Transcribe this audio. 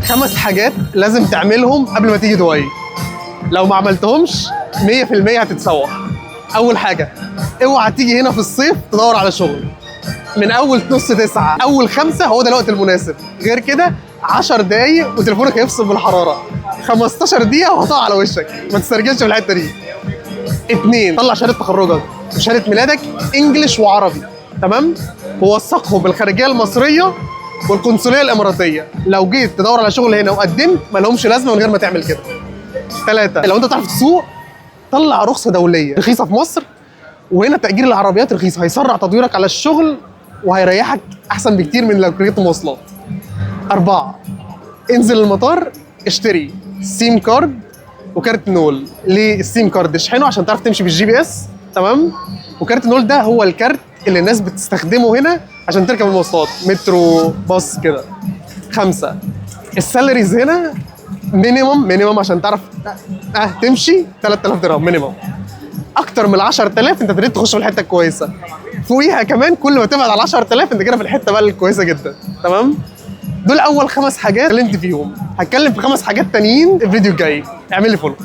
5 حاجات لازم تعملهم قبل ما تيجي دبي. لو ما عملتهمش 100% هتتسوح. اول حاجه، اوعى تيجي هنا في الصيف تدور على شغل. من اول نص 9 اول 5 هو ده الوقت المناسب. غير كده 10 دقايق وتليفونك هيفصل بالحراره، 15 دقيقه وهتقع على وشك. ما تسترجلش في الحته دي. 2، طلع شهاده تخرجك وشهاده ميلادك انجلش وعربي، تمام؟ ووثقهم بالخارجيه المصريه والقنصليه الاماراتيه. لو جيت تدور على شغل هنا وقدمت ما لهمش لازمه من غير ما تعمل كده. 3، لو انت بتعرف تسوق طلع رخصه دوليه رخيصه في مصر، وهنا تأجير العربيات رخيص، هيسرع تدويرك على الشغل وهيريحك احسن بكتير من لو ركبت مواصلات. 4، انزل المطار اشتري سيم كارد وكارت نول. ليه السيم كارد؟ اشحنه عشان تعرف تمشي بالجي بي اس، تمام؟ وكارت نول ده هو الكارت اللي الناس بتستخدمه هنا عشان تركب المواصلات، مترو، باص كده. 5، السالاريز هنا مينيمم عشان تعرف تمشي 3000 درهم مينيمم. اكتر من 10000 انت ابتديت تخش في الحته الكويسه. فوقيها كمان كل ما تبعد على 10000 انت كده في الحته بقى الكويسه جدا، تمام؟ دول اول 5 حاجات اتكلمت فيهم. هتكلم في 5 حاجات تانيين الفيديو الجاي. اعمل لي فولو.